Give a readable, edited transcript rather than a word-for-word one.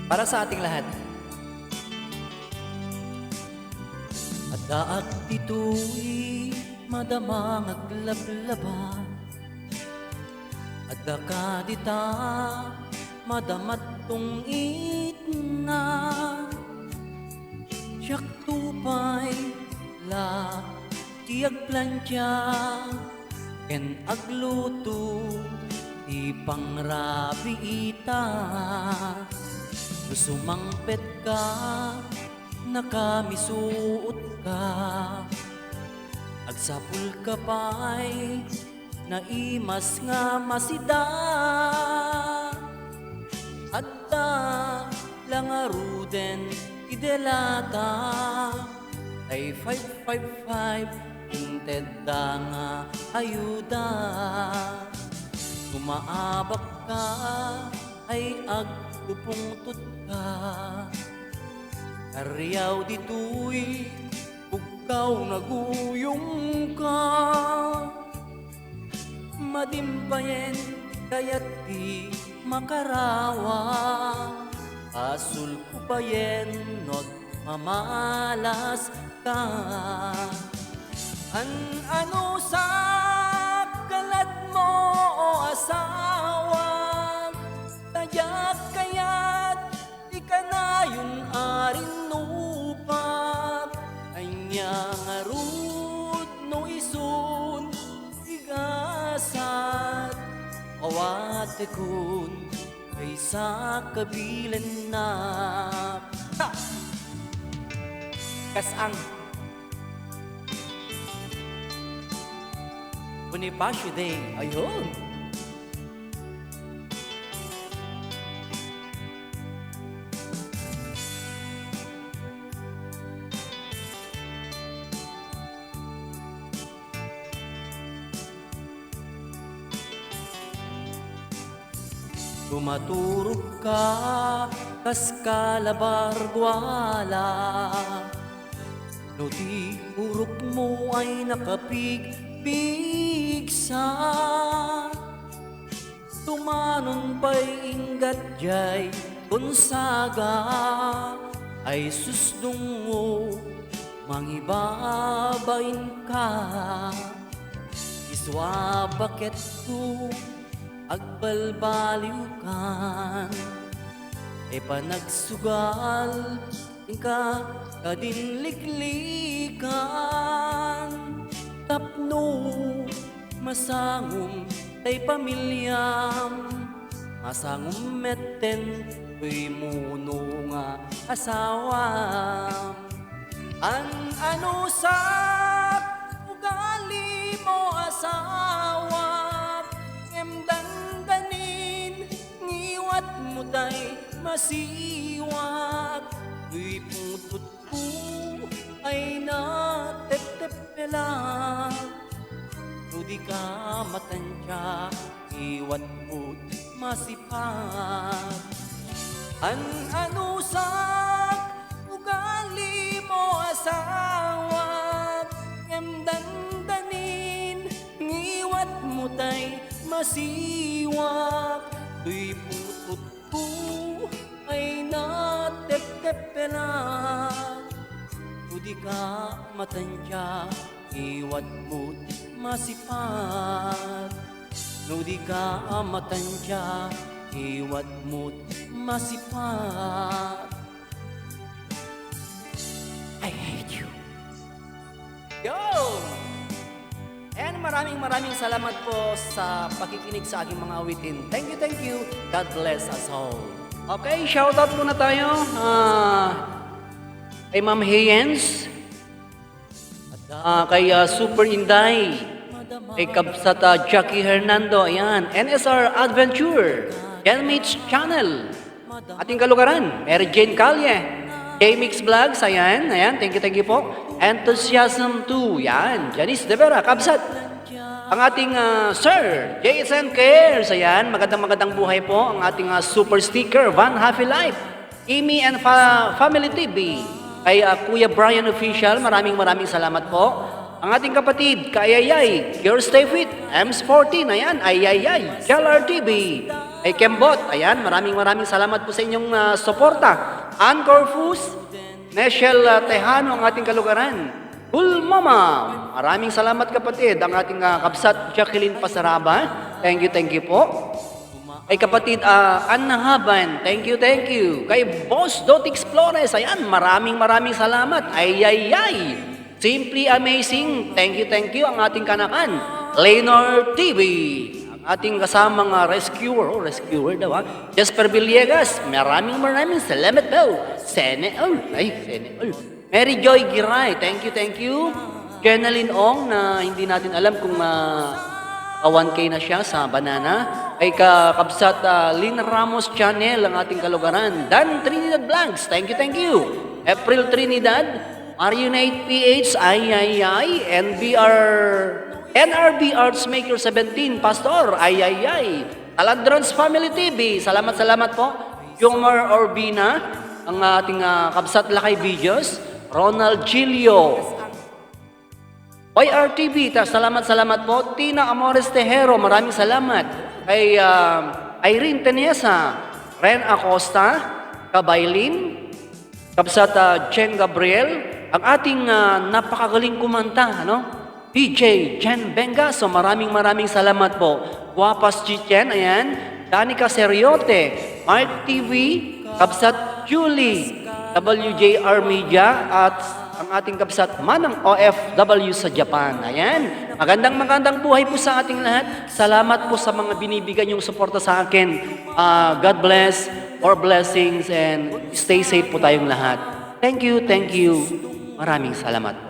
Para sa ating lahat. At daak dito'y madamang aglablaba, at daka dita madamat tong itna. Siyak tupay la tiag plantya, ken agluto di pangrabi ita. Sumangpet ka, nakamisuot ka, agsapul ka pa'y naimas nga masida. At da langaruden idelata ay 555 inted da nga ayuda. Tumaabak ka ay agpupungtut ka, karyaw dito'y ugkaw naguyong ka. Madimpayen kaya't di makarawa, asul kupayen not mamalas ka. Ano sa kalat mo o asawa, tadyak kaya't di ka na yun arin nupat. Anya nga rud no isun igasat, awate kun kay sa kabilan na. Ha! Kasang Bonifacio Day. Ayun! Tumaturog ka, kas kalabarguala, no di urok mo ay nakapigpigsa. Tumanon pa'y ingat jay konsaga, ay susdong mo mangibabain ka. Iswa bakit ko agbalbaliukan, e panagsugal ka kadinliklikan. Tapno masangum tay pamilyam, masangum metten tuy muno nga asawam. Ano sa ugali mo asawa, dandanin ngiwat mo tay masiwat. Tuy putput ko ay natetepela, no di ka matansya iwat mo't masipat. Ano sa ugali mo asawa, dandanin ngiwat mo tay masiwak. Tuy putput ko ay natetepela, no di ka matansya iwat mo't masipat. No di ka matansya iwat mo't masipat. I hate you. Yo! And maraming salamat po sa pakikinig sa aking mga awitin. Thank you. God bless us all. Okay, shoutout muna tayo kay Ma'am Hayens, kay Super Inday, kay Kabsat Jackie Hernando, ayan, NSR Adventure, Genmates Channel, ating kalugaran, Mary Jane Calye, J-Mix Vlogs, ayan, thank you po. Enthusiasm 2, yan, Janice De Vera, Kabsat. Ang ating Sir, JSN Cares, ayan, magandang buhay po. Ang ating super sticker, Van Happy Life, Amy and Family TV, kay Kuya Brian Official, maraming salamat po. ang ating kapatid, Kaayayay, Your Stay Fit, EMS14, ayan, Ayayay, JLRTV, ay Kembot, ayan, maraming salamat po sa inyong suporta. Anchor Foods, Neshel Tejano, ang ating kalugaran. Cool Mama, maraming salamat kapatid, ang ating kabsat Jacqueline Pasaraba, thank you po. Kay kapatid Anna Haban, thank you. Kay Boss Dotix Flores, ayan, maraming salamat. Ayayay, Simply Amazing, thank you. Ang ating kanakan, Lenor TV, ang ating kasamang rescuer daw Jasper Villegas, maraming salamat po. Sene all. Mary Joy Giray, thank you. Jenaline Ong, na hindi natin alam kung 1K na siya sa Banana. Ay kakabsat Lynn Ramos Channel, ang ating kalugaran. Dan Trinidad Blanks, thank you. April Trinidad, Marionate PH, Ayayay, NRB Arts Maker 17, Pastor, Ayayay. Taladrons Family TV, salamat po. Jomar Orbina, ang ating kabsat Lakay Videos. Ronald Gilio, YRTV, salamat po. Tina Amores Tejero, maraming salamat. Kay Irene Tenesa, Ren Acosta, Kabaylin, kabsat Jen Gabriel, ang ating napakagaling kumanta, DJ Jen Bengaso, maraming salamat po. Guapas Chichen, ayan. Danica Seriote, Mark TV, kabsat Julie, WJR Media, at ang ating kabsat Manang OFW sa Japan. Ayan, magandang buhay po sa ating lahat. Salamat po sa mga binibigyan yung suporta sa akin. God bless, more blessings, and stay safe po tayong lahat. Thank you. Maraming salamat po.